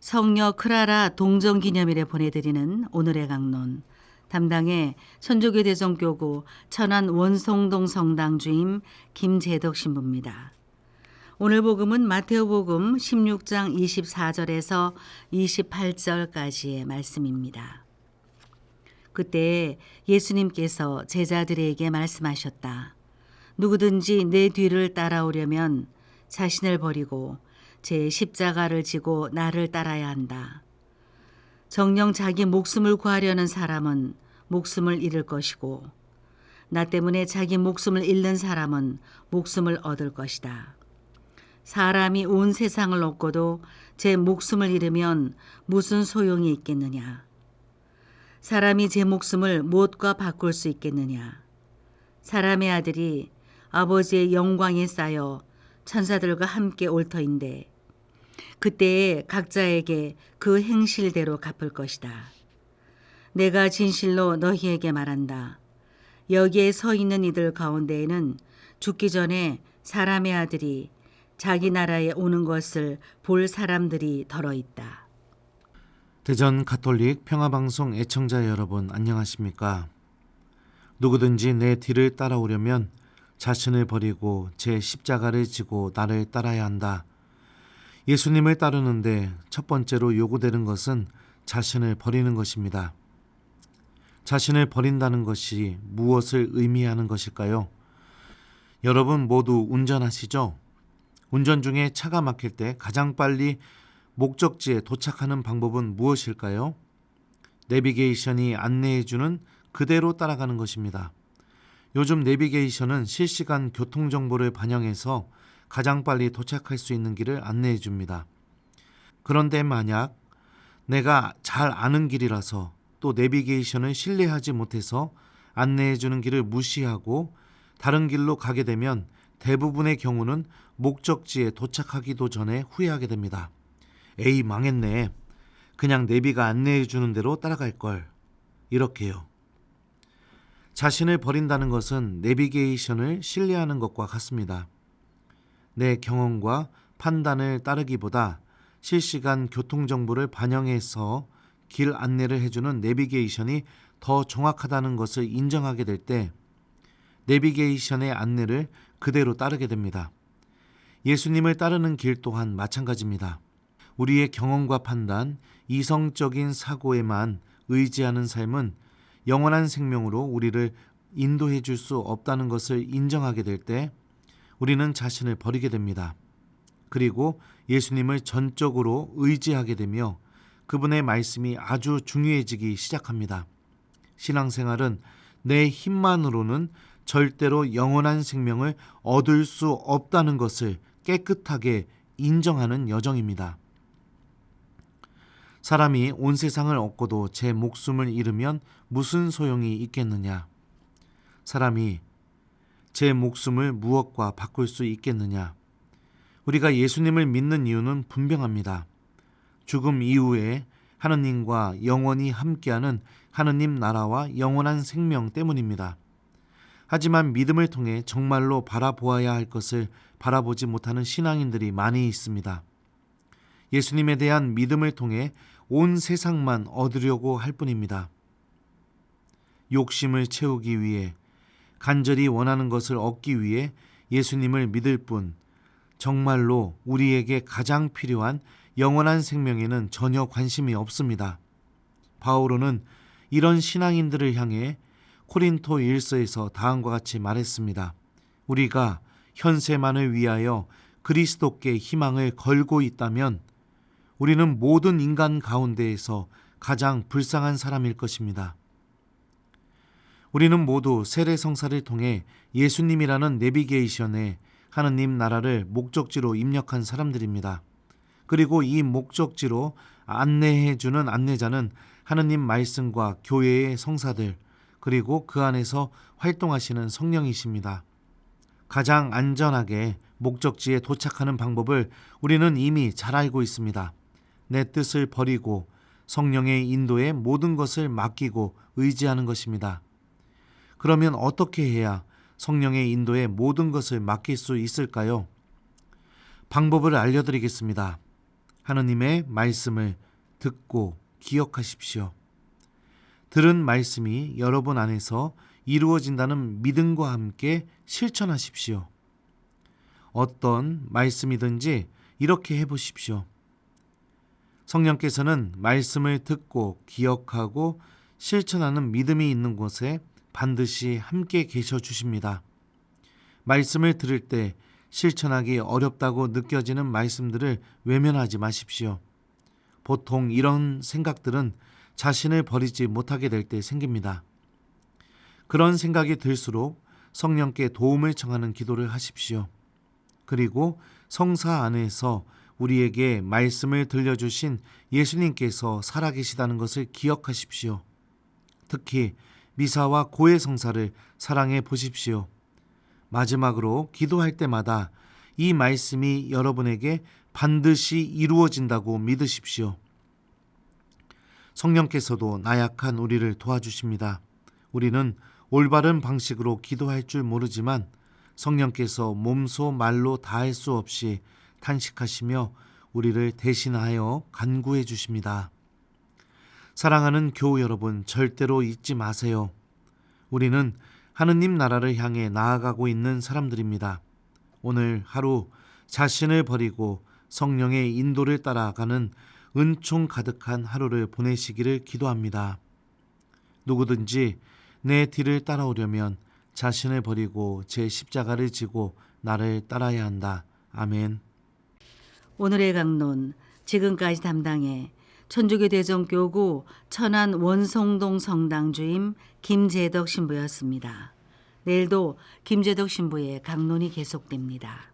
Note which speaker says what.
Speaker 1: 성녀 크라라 동정기념일에 보내드리는 오늘의 강론, 담당의 천주교 대성교구 천안 원성동 성당 주임 김재덕 신부입니다. 오늘 복음은 마테오복음 16장 24절에서 28절까지의 말씀입니다. 그때 예수님께서 제자들에게 말씀하셨다. 누구든지 내 뒤를 따라오려면 자신을 버리고 제 십자가를 지고 나를 따라야 한다. 정녕 자기 목숨을 구하려는 사람은 목숨을 잃을 것이고 나 때문에 자기 목숨을 잃는 사람은 목숨을 얻을 것이다. 사람이 온 세상을 얻고도 제 목숨을 잃으면 무슨 소용이 있겠느냐. 사람이 제 목숨을 무엇과 바꿀 수 있겠느냐. 사람의 아들이 아버지의 영광에 쌓여 천사들과 함께 올 터인데 그때에 각자에게 그 행실대로 갚을 것이다. 내가 진실로 너희에게 말한다. 여기에 서 있는 이들 가운데에는 죽기 전에 사람의 아들이 자기 나라에 오는 것을 볼 사람들이 덜어 있다.
Speaker 2: 대전 가톨릭 평화방송 애청자 여러분 안녕하십니까? 누구든지 내 뒤를 따라오려면 자신을 버리고 제 십자가를 지고 나를 따라야 한다. 예수님을 따르는데 첫 번째로 요구되는 것은 자신을 버리는 것입니다. 자신을 버린다는 것이 무엇을 의미하는 것일까요? 여러분 모두 운전하시죠? 운전 중에 차가 막힐 때 가장 빨리 목적지에 도착하는 방법은 무엇일까요? 내비게이션이 안내해주는 그대로 따라가는 것입니다. 요즘 내비게이션은 실시간 교통정보를 반영해서 가장 빨리 도착할 수 있는 길을 안내해 줍니다. 그런데 만약 내가 잘 아는 길이라서 또 내비게이션을 신뢰하지 못해서 안내해 주는 길을 무시하고 다른 길로 가게 되면 대부분의 경우는 목적지에 도착하기도 전에 후회하게 됩니다. 에이 망했네. 그냥 내비가 안내해 주는 대로 따라갈 걸. 이렇게요. 자신을 버린다는 것은 내비게이션을 신뢰하는 것과 같습니다. 내 경험과 판단을 따르기보다 실시간 교통정보를 반영해서 길 안내를 해주는 내비게이션이 더 정확하다는 것을 인정하게 될 때 내비게이션의 안내를 그대로 따르게 됩니다. 예수님을 따르는 길 또한 마찬가지입니다. 우리의 경험과 판단, 이성적인 사고에만 의지하는 삶은 영원한 생명으로 우리를 인도해 줄 수 없다는 것을 인정하게 될 때 우리는 자신을 버리게 됩니다. 그리고 예수님을 전적으로 의지하게 되며 그분의 말씀이 아주 중요해지기 시작합니다. 신앙생활은 내 힘만으로는 절대로 영원한 생명을 얻을 수 없다는 것을 깨끗하게 인정하는 여정입니다. 사람이 온 세상을 얻고도 제 목숨을 잃으면 무슨 소용이 있겠느냐? 사람이 제 목숨을 무엇과 바꿀 수 있겠느냐? 우리가 예수님을 믿는 이유는 분명합니다. 죽음 이후에 하느님과 영원히 함께하는 하느님 나라와 영원한 생명 때문입니다. 하지만 믿음을 통해 정말로 바라보아야 할 것을 바라보지 못하는 신앙인들이 많이 있습니다. 예수님에 대한 믿음을 통해 온 세상만 얻으려고 할 뿐입니다. 욕심을 채우기 위해 간절히 원하는 것을 얻기 위해 예수님을 믿을 뿐 정말로 우리에게 가장 필요한 영원한 생명에는 전혀 관심이 없습니다. 바오로는 이런 신앙인들을 향해 코린토 1서에서 다음과 같이 말했습니다. 우리가 현세만을 위하여 그리스도께 희망을 걸고 있다면 우리는 모든 인간 가운데에서 가장 불쌍한 사람일 것입니다. 우리는 모두 세례성사를 통해 예수님이라는 내비게이션에 하느님 나라를 목적지로 입력한 사람들입니다. 그리고 이 목적지로 안내해주는 안내자는 하느님 말씀과 교회의 성사들 그리고 그 안에서 활동하시는 성령이십니다. 가장 안전하게 목적지에 도착하는 방법을 우리는 이미 잘 알고 있습니다. 내 뜻을 버리고 성령의 인도에 모든 것을 맡기고 의지하는 것입니다. 그러면 어떻게 해야 성령의 인도에 모든 것을 맡길 수 있을까요? 방법을 알려드리겠습니다. 하느님의 말씀을 듣고 기억하십시오. 들은 말씀이 여러분 안에서 이루어진다는 믿음과 함께 실천하십시오. 어떤 말씀이든지 이렇게 해보십시오. 성령께서는 말씀을 듣고 기억하고 실천하는 믿음이 있는 곳에 반드시 함께 계셔 주십니다. 말씀을 들을 때 실천하기 어렵다고 느껴지는 말씀들을 외면하지 마십시오. 보통 이런 생각들은 자신을 버리지 못하게 될 때 생깁니다. 그런 생각이 들수록 성령께 도움을 청하는 기도를 하십시오. 그리고 성사 안에서 우리에게 말씀을 들려주신 예수님께서 살아계시다는 것을 기억하십시오. 특히 미사와 고해 성사를 사랑해 보십시오. 마지막으로 기도할 때마다 이 말씀이 여러분에게 반드시 이루어진다고 믿으십시오. 성령께서도 나약한 우리를 도와주십니다. 우리는 올바른 방식으로 기도할 줄 모르지만 성령께서 몸소 말로 다할 수 없이 탄식하시며 우리를 대신하여 간구해 주십니다. 사랑하는 교우 여러분, 절대로 잊지 마세요. 우리는 하느님 나라를 향해 나아가고 있는 사람들입니다. 오늘 하루 자신을 버리고 성령의 인도를 따라가는 은총 가득한 하루를 보내시기를 기도합니다. 누구든지 내 뒤를 따라오려면 자신을 버리고 제 십자가를 지고 나를 따라야 한다. 아멘.
Speaker 1: 오늘의 강론, 지금까지 담당해 천주교 대전교구 천안 원성동 성당 주임 김재덕 신부였습니다. 내일도 김재덕 신부의 강론이 계속됩니다.